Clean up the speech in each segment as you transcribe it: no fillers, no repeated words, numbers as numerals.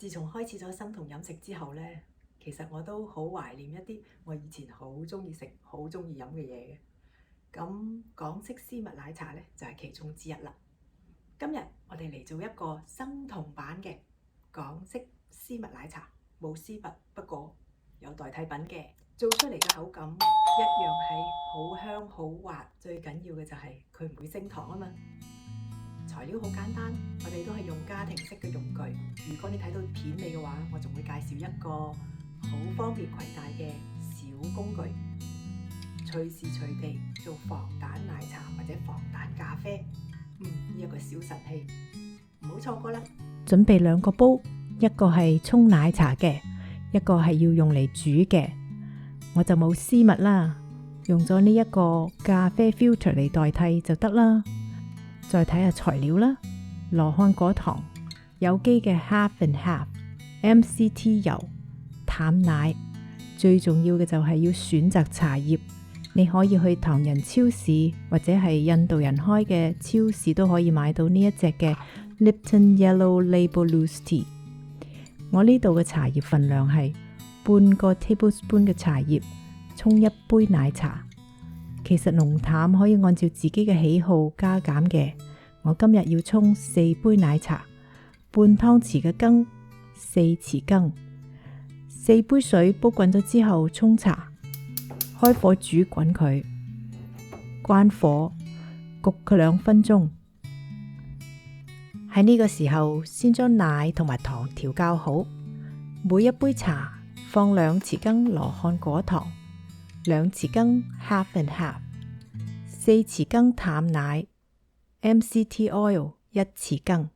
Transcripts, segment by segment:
自從開始咗生酮飲食之後呢，其實我都好懷念一啲我以前好鍾意食、好鍾意飲嘅嘢嘅。咁港式絲襪奶茶呢，就係其中之一啦。今日我哋嚟做一個生酮版嘅港式絲襪奶茶，冇絲襪，不過有代替品嘅，做出嚟嘅口感一樣係好香好滑。最緊要嘅就係佢唔會升糖啊嘛。材料好簡單，我哋都係用家庭式嘅用具。如果你睇到片尾嘅話，我仲會介紹一個好方便攜帶嘅小工具，隨時隨地做防彈奶茶或者防彈咖啡。呢一個小神器，唔好錯過啦！準備兩個煲，一個係沖奶茶嘅，一個係要用嚟煮嘅。我就冇絲襪啦，用咗呢一個咖啡 filter 嚟代替就得啦。再睇下材料啦，羅漢果糖、有機嘅 half and half、MCT 油、淡奶。最重要嘅就係要選擇茶葉，你可以去唐人超市或者係印度人開嘅超市都可以買到呢一隻嘅 Lipton Yellow Label Loose Tea。我呢度嘅茶葉份量係半個 tablespoon 嘅茶葉沖一杯奶茶。其實濃淡可以按照自己嘅喜好加減嘅。我今日要沖4杯奶茶，半湯匙嘅羹，4匙羹，4杯水煲滾咗之後沖茶，開火煮滾佢，關火焗佢2分鐘。喺呢個時候先將奶同埋糖調校好，每一杯茶放2匙羹羅漢果糖，2匙羹 half and half，4匙羹淡奶 MCT oil 1匙羹。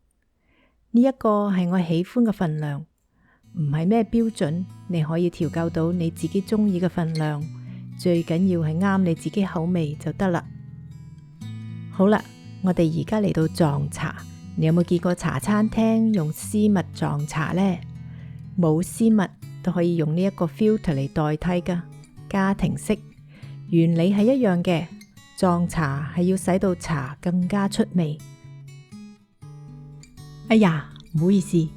呢一個係我喜歡嘅份量，唔係咩標準，你可以調校到你自己中意嘅份量，最緊要係啱你自己口味就得啦。好啦，我哋而家嚟到撞茶，你有冇見過茶餐廳用絲襪撞茶呢？冇絲襪都可以用呢一個 filter 嚟代替噶，家庭式，原理係一樣嘅。撞茶係要使到茶更加出味。哎呀，唔好意思，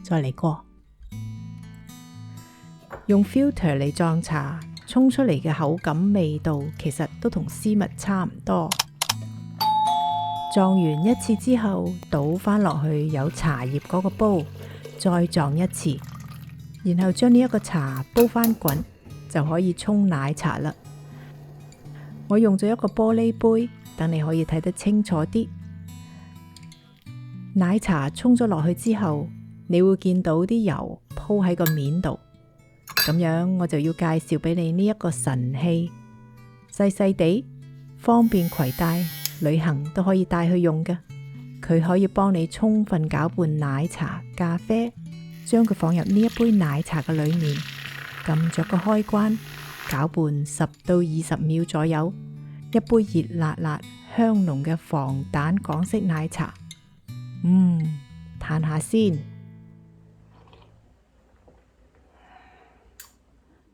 再嚟過。用 filter 嚟撞茶，沖出嚟嘅口感味道其實都同絲襪差唔多。撞完一次之後，倒返落去有茶葉嗰個煲，再撞一次，然後將呢一個茶煲返滾，就可以沖奶茶啦。我用咗一個玻璃杯，等你可以睇得清楚啲。奶茶沖咗落去之後，你會見到啲油鋪喺個面度，咁樣我就要介紹俾你呢一個神器，細細地，方便攜帶，旅行都可以帶去用嘅。佢可以幫你充分攪拌奶茶、咖啡，將佢放入呢一杯奶茶嘅裏面，撳着個開關，攪拌10到20秒左右，一杯熱辣辣、香濃嘅防彈港式奶茶。嘆下先。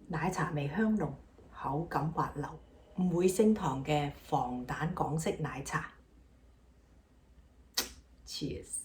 奶茶味香濃，口感滑溜，唔會升糖嘅防彈港式奶茶。Cheers！